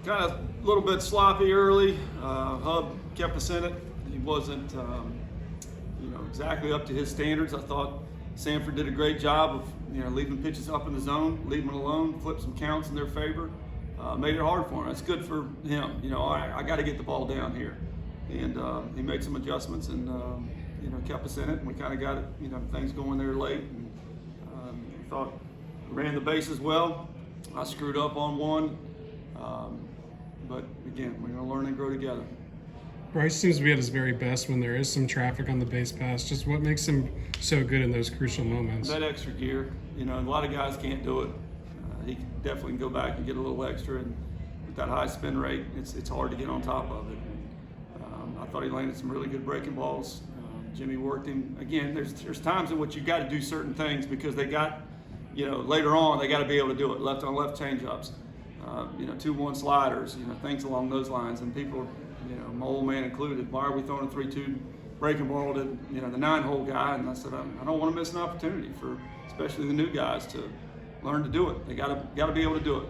kind of a little bit sloppy early. Hub kept us in it. He wasn't, exactly up to his standards. I thought Samford did a great job of, leaving pitches up in the zone, leaving them alone, flipped some counts in their favor, made it hard for him. That's good for him. I got to get the ball down here, and he made some adjustments and kept us in it. And we kind of got it, things going there late. And I thought ran the bases well. I screwed up on one. But again, we're going to learn and grow together. Bryce seems to be at his very best when there is some traffic on the base pass. Just what makes him so good in those crucial moments? That extra gear. A lot of guys can't do it. He definitely can go back and get a little extra. And with that high spin rate, it's hard to get on top of it. I thought he landed some really good breaking balls. Jimmy worked him. Again, there's times in which you got to do certain things because they got, later on they got to be able to do it. Left on left changeups. 2-1 sliders, things along those lines. And people, my old man included, why are we throwing a 3-2 breaking ball to, the 9-hole guy? And I said, I don't want to miss an opportunity for, especially the new guys, to learn to do it. They got to be able to do it.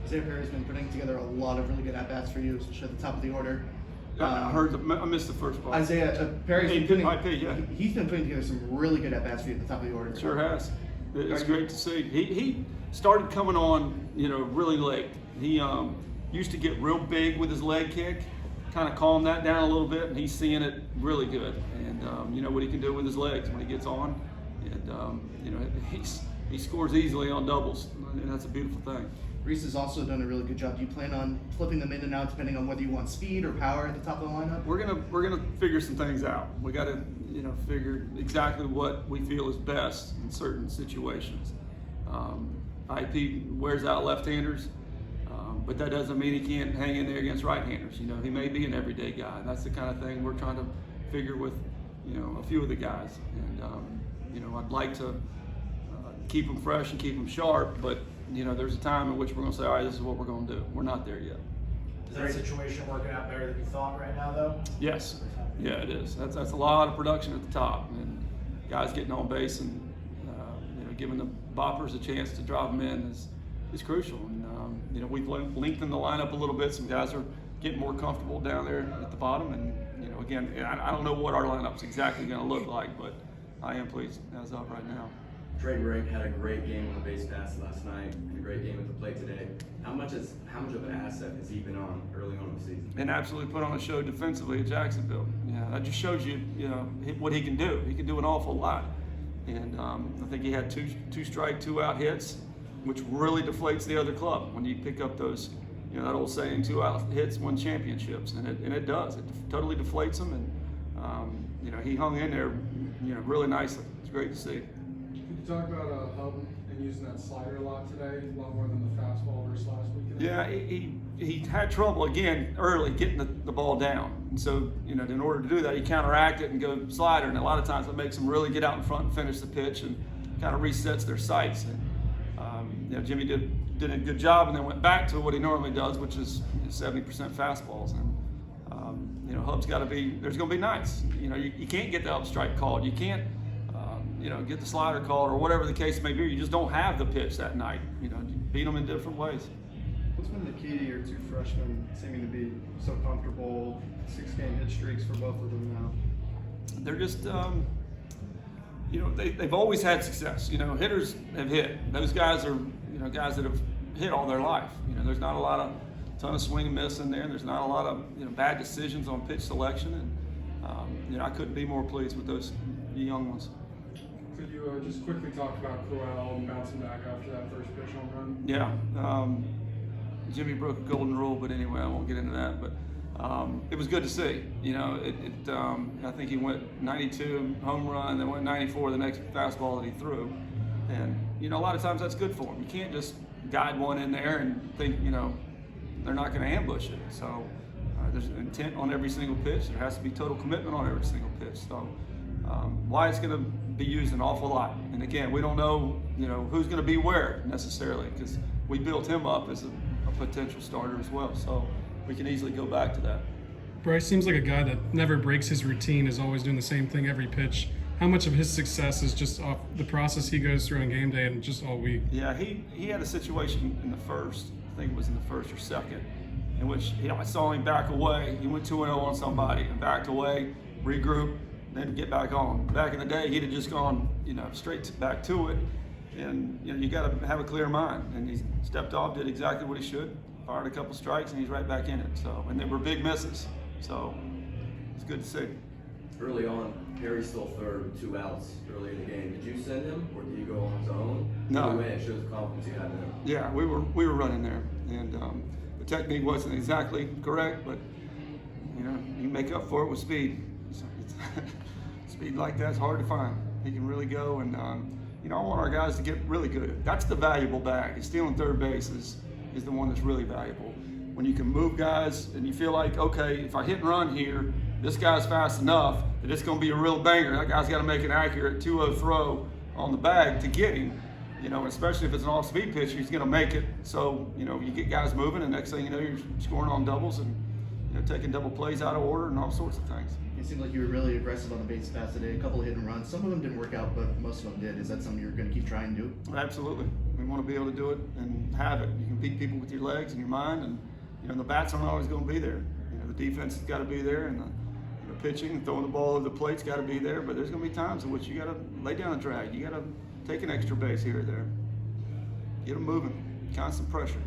Isaiah Perry's been putting together a lot of really good at-bats for you, especially at the top of the order. I missed the first part. Isaiah Perry's been putting, he's been putting together some really good at-bats for you at the top of the order. Sure has. It's great to see. He started coming on, really late. He used to get real big with his leg kick, kind of calm that down a little bit, and he's seeing it really good. And what he can do with his legs when he gets on. And he scores easily on doubles, and that's a beautiful thing. Reese has also done a really good job. Do you plan on flipping them in and out depending on whether you want speed or power at the top of the lineup? We're gonna figure some things out. We got to figure exactly what we feel is best in certain situations. IP wears out left-handers, but that doesn't mean he can't hang in there against right-handers. He may be an everyday guy. That's the kind of thing we're trying to figure with a few of the guys. And I'd like to keep them fresh and keep them sharp, but there's a time in which we're going to say, all right, this is what we're going to do. We're not there yet. Is that situation working out better than you thought right now, though? Yes. Yeah, it is. That's a lot of production at the top, and guys getting on base and giving the boppers a chance to drop them in is crucial. And we've lengthened the lineup a little bit. Some guys are getting more comfortable down there at the bottom, and again, I don't know what our lineup's exactly going to look like, but I am pleased as of right now. Trey Brake had a great game on the base pass last night and a great game at the plate today. How much of an asset has he been on early on in the season? And absolutely put on a show defensively at Jacksonville. That just shows you, what he can do. He can do an awful lot. And I think he had two strike, 2 out hits, which really deflates the other club when you pick up those, that old saying, 2 out hits win championships, and it does. It totally deflates them, and he hung in there, really nicely. It's great to see. Can you talk about Hub and using that slider a lot today, a lot more than the fastball versus last week? Yeah, he had trouble again early getting the ball down. And so, in order to do that, he counteracted and go slider. And a lot of times it makes them really get out in front and finish the pitch and kind of resets their sights. And Jimmy did a good job and then went back to what he normally does, which is 70% fastballs. And Hub's got to be. There's going to be nights. You can't get the up strike called. You can't. Get the slider called or whatever the case may be. You just don't have the pitch that night. You beat them in different ways. What's been the key to your 2 freshmen seeming to be so comfortable, 6-game hit streaks for both of them now? They're just, they've always had success. Hitters have hit. Those guys are, guys that have hit all their life. There's not a ton of swing and miss in there. There's not a lot of, bad decisions on pitch selection. And, I couldn't be more pleased with those young ones. Could you just quickly talk about Crowell and bouncing back after that first pitch home run? Yeah, Jimmy broke a golden rule, but anyway, I won't get into that. But it was good to see. I think he went 92 home run, then went 94 the next fastball that he threw, and a lot of times that's good for him. You can't just guide one in there and think they're not going to ambush it. So there's intent on every single pitch. There has to be total commitment on every single pitch. So Wyatt's going to be used an awful lot. And again, we don't know, who's going to be where necessarily, because we built him up as a potential starter as well. So we can easily go back to that. Bryce seems like a guy that never breaks his routine, is always doing the same thing every pitch. How much of his success is just off the process he goes through on game day and just all week? Yeah, he had a situation in the first. I think it was in the first or second, in which I saw him back away. He went 2-0 on somebody and backed away, regroup, then get back on. Back in the day, he'd have just gone, straight back to it. And you got to have a clear mind. And he stepped off, did exactly what he should, fired a couple strikes, and he's right back in it. So, and they were big misses. So it's good to see. Early on, Harry stole third with 2 outs early in the game. Did you send him, or did he go on his own? No. Either way, it shows the confidence you had in him. Yeah, we were running there, and the technique wasn't exactly correct, but you make up for it with speed. So speed like that's hard to find. He can really go, and I want our guys to get really good. That's the valuable bag. Stealing third base is the one that's really valuable. When you can move guys, and you feel like, okay, if I hit and run here, this guy's fast enough that it's going to be a real banger. That guy's got to make an accurate 2-0 throw on the bag to get him. Especially if it's an off-speed pitcher, he's going to make it. So, you get guys moving, and next thing you know, you're scoring on doubles and taking double plays out of order and all sorts of things. It seemed like you were really aggressive on the base pass today. A couple of hit and runs. Some of them didn't work out, but most of them did. Is that something you're going to keep trying to do? Absolutely. We want to be able to do it and have it. You can beat people with your legs and your mind, and the bats aren't always going to be there. The defense has got to be there, and the pitching and throwing the ball over the plate's got to be there. But there's going to be times in which you got to lay down a drag. You got to take an extra base here or there. Get them moving. Constant pressure.